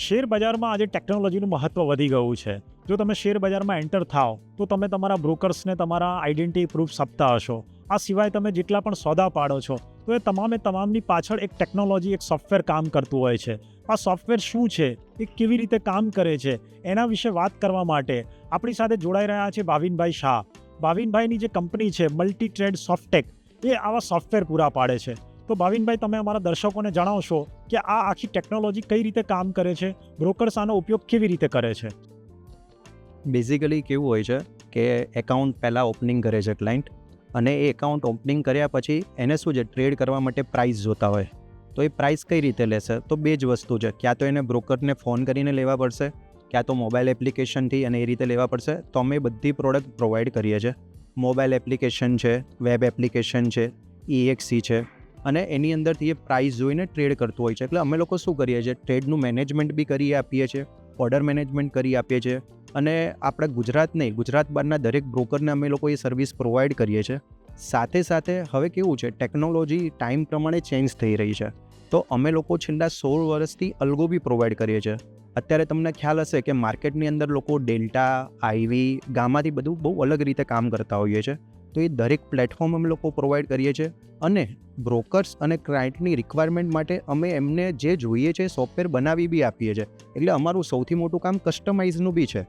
Share બજારમાં આજે ટેકનોલોજીનું મહત્ત્વ વધી ગયું છે. જો તમે શેર બજારમાં એન્ટર થાઓ તો તમે તમારા બ્રોકર્સને તમારા આઈડેન્ટિટી પ્રૂફ્સ આપતા હશો. આ સિવાય તમે જેટલા પણ સોદા પાડો છો તો એ તમામની પાછળ એક ટેકનોલોજી, એક સોફ્ટવેર કામ કરતું હોય છે. આ સોફ્ટવેર શું છે, એ કેવી રીતે કામ કરે છે, એના વિશે વાત કરવા માટે આપણી સાથે જોડાઈ રહ્યા છે ભાવિનભાઈ શાહ. ભાવિનભાઈની જે કંપની છે મલ્ટી ટ્રેડ સોફ્ટેક, એ આવા સોફ્ટવેર પૂરા પાડે છે. તો ભાવિનભાઈ, તમે અમારા દર્શકોને જણાવશો કે આ આખી ટેકનોલોજી કઈ રીતે કામ કરે છે, બ્રોકર્સ આનો ઉપયોગ કેવી રીતે કરે છે? બેઝિકલી કેવું હોય છે કે એકાઉન્ટ પહેલાં ઓપનિંગ કરે છે ક્લાયન્ટ, અને એ એકાઉન્ટ ઓપનિંગ કર્યા પછી એને શું છે, ટ્રેડ કરવા માટે પ્રાઇસ જોતા હોય. તો એ પ્રાઇસ કઈ રીતે લેશે? તો બે જ વસ્તુ છે, ક્યાં તો એને બ્રોકરને ફોન કરીને લેવા પડશે, ક્યાં તો મોબાઈલ એપ્લિકેશનથી, અને એ રીતે લેવા પડશે. તો અમે બધી પ્રોડક્ટ પ્રોવાઈડ કરીએ છીએ. મોબાઈલ એપ્લિકેશન છે, વેબ એપ્લિકેશન છે, EXC છે, અને એની અંદરથી એ પ્રાઇસ જોઈને ટ્રેડ કરતું હોય છે. એટલે અમે લોકો શું કરીએ છીએ, ટ્રેડનું મેનેજમેન્ટ બી કરી આપીએ છીએ, ઓર્ડર મેનેજમેન્ટ કરી આપીએ છીએ, અને આપણા ગુજરાત નહીં, ગુજરાત બહારના દરેક બ્રોકરને અમે લોકો એ સર્વિસ પ્રોવાઈડ કરીએ છીએ. સાથે સાથે હવે કેવું છે, ટેકનોલોજી ટાઈમ પ્રમાણે ચેન્જ થઈ રહી છે. તો અમે લોકો છેલ્લા 16 વર્ષથી અલ્ગો બી પ્રોવાઈડ કરીએ છીએ. અત્યારે તમને ખ્યાલ હશે કે માર્કેટની અંદર લોકો ડેલ્ટા, આઈવી, ગામાથી બધું બહુ અલગ રીતે કામ કરતા હોઈએ છીએ. તો એ દરેક પ્લેટફોર્મ અમે લોકો પ્રોવાઈડ કરીએ છીએ, અને બ્રોકર્સ અને ક્લાયન્ટની રિક્વાયરમેન્ટ માટે અમે એમને જે જોઈએ છે સોફ્ટવેર બનાવી બી આપીએ છીએ. એટલે અમારું સૌથી મોટું કામ કસ્ટમાઇઝનું બી છે.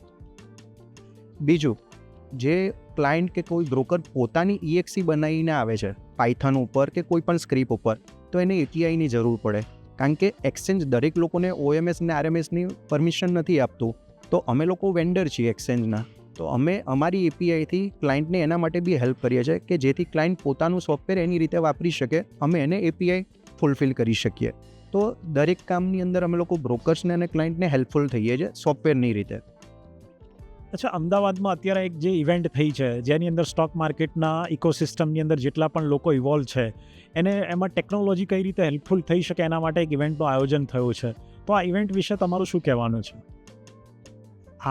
બીજું, જે ક્લાયન્ટ કે કોઈ બ્રોકર પોતાની EXC બનાવીને આવે છે પાયથન ઉપર કે કોઈ પણ સ્ક્રિપ્ટ ઉપર, તો એને APIની જરૂર પડે, કારણ કે એક્સચેન્જ દરેક લોકોને OMS અને RMSની પરમિશન નથી આપતું. તો અમે લોકો વેન્ડર છીએ એક્સચેન્જના, તો અમે અમારી APIથી ક્લાયન્ટને એના માટે બી હેલ્પ કરીએ છીએ કે જેથી ક્લાયન્ટ પોતાનું સોફ્ટવેર એની રીતે વાપરી શકે, અમે એને API ફૂલફિલ કરી શકીએ. તો દરેક કામની અંદર અમે લોકો બ્રોકર્સને અને ક્લાયન્ટને હેલ્પફુલ થઈએ છીએ સોફ્ટવેરની રીતે. અચ્છા, અમદાવાદમાં અત્યારે એક જે ઇવેન્ટ થઈ છે, જેની અંદર સ્ટોક માર્કેટના ઇકોસિસ્ટમની અંદર જેટલા પણ લોકો ઇવોલ્વ છે, એને એમાં ટેકનોલોજી કઈ રીતે હેલ્પફુલ થઈ શકે, એના માટે એક ઇવેન્ટનું આયોજન થયું છે. તો આ ઇવેન્ટ વિશે તમારું શું કહેવાનું છે?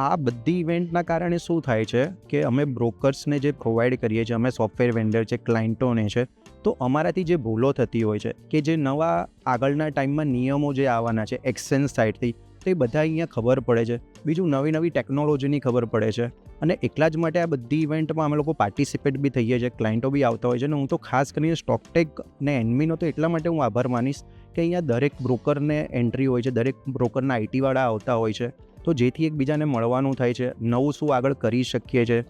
આ બધી ઇવેન્ટના કારણે શું થાય છે કે અમે બ્રોકર્સને જે પ્રોવાઈડ કરીએ છીએ, અમે સોફ્ટવેર વેન્ડર છે, ક્લાયન્ટોને છે, તો અમારાથી જે ભૂલો થતી હોય છે કે જે નવા આગળના ટાઈમમાં નિયમો જે આવવાના છે એક્સચેન્જ સાઇડથી, તો એ બધા અહીંયા ખબર પડે છે. બીજું, નવી ટેકનોલોજીની ખબર પડે છે, અને એટલા જ માટે આ બધી ઇવેન્ટમાં અમે લોકો પાર્ટિસિપેટ બી થઈએ છીએ, ક્લાયન્ટો બી આવતા હોય છે. અને હું તો ખાસ કરીને સ્ટોકટેક ને એનમીનો તો એટલા માટે હું આભાર માનીશ કે અહીંયા દરેક બ્રોકરને એન્ટ્રી હોય છે, દરેક બ્રોકરના આઈટીવાળા આવતા હોય છે, તો જેથી એકબીજાને મળવાનું થાય છે, નવું શું આગળ કરી શકીએ છીએ,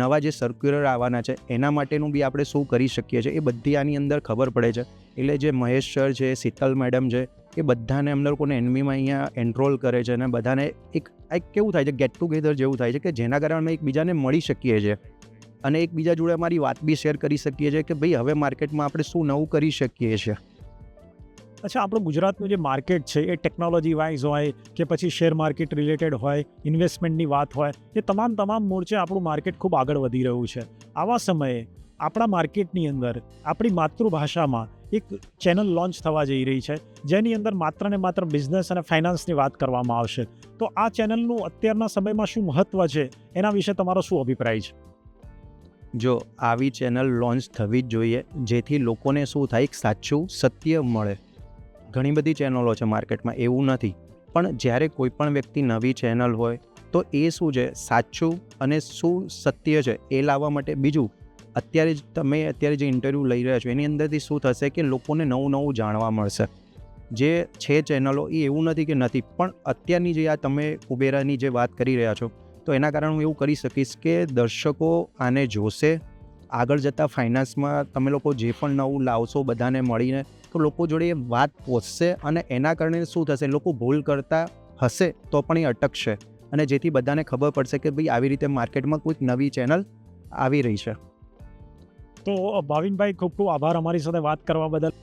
નવા જે સર્ક્યુલર આવવાના છે એના માટેનું બી આપણે શું કરી શકીએ છીએ, એ બધી આની અંદર ખબર પડે છે. એટલે જે મહેશ સર છે, શીતલ મેડમ છે, એ બધાને અમને લોકોને એનમીમાં અહીંયા એનરોલ કરે છે, અને બધાને એક કેવું થાય છે, ગેટ ટુગેધર જેવું થાય છે કે જેના કારણે અમે એકબીજાને મળી શકીએ છીએ, અને એકબીજા જોડે અમારી વાત બી શેર કરી શકીએ છીએ કે ભાઈ હવે માર્કેટમાં આપણે શું નવું કરી શકીએ છીએ. અચ્છા, આપણું ગુજરાતનું જે માર્કેટ છે એ ટેકનોલોજી વાઇઝ હોય કે પછી શેર માર્કેટ રિલેટેડ હોય, ઇન્વેસ્ટમેન્ટની વાત હોય, એ તમામ મોરચે આપણું માર્કેટ ખૂબ આગળ વધી રહ્યું છે. આવા સમયે આપણા માર્કેટની અંદર આપણી માતૃભાષામાં એક ચેનલ લોન્ચ થવા જઈ રહી છે, જેની અંદર માત્ર ને માત્ર બિઝનેસ અને ફાઇનાન્સની વાત કરવામાં આવશે. તો આ ચેનલનું અત્યારના સમયમાં શું મહત્ત્વ છે, એના વિશે તમારો શું અભિપ્રાય છે? જો આવી ચેનલ લોન્ચ થવી જ જોઈએ, જેથી લોકોને શું થાય, સાચું સત્ય મળે. ઘણી બધી ચેનલો છે માર્કેટમાં, એવું નથી, પણ જ્યારે કોઈ પણ વ્યક્તિ નવી ચેનલ હોય તો એ શું છે, સાચું અને શું સત્ય છે એ લાવવા માટે. બીજું, અત્યારે જે ઇન્ટરવ્યૂ લઈ રહ્યા છો એની અંદરથી શું થશે કે લોકોને નવું જાણવા મળશે. જે છે ચેનલો એ એવું નથી કે નથી, પણ અત્યારની જે આ તમે કુબેરાની જે વાત કરી રહ્યા છો, તો એના કારણે હું એવું કરી શકીશ કે દર્શકો આને જોશે. આગળ જતાં ફાઇનાન્સમાં તમે લોકો જે પણ નવું લાવશો બધાને મળીને, તો લોકો જોડે એ વાત પહોંચશે, અને એના કારણે શું થશે, લોકો ભૂલ કરતા હશે તો પણ એ અટકશે, અને જેથી બધાને ખબર પડશે કે ભાઈ આવી રીતે માર્કેટમાં કોઈક નવી ચેનલ આવી રહી છે. તો ભાવિનભાઈ, ખૂબ ખૂબ આભાર અમારી સાથે વાત કરવા બદલ.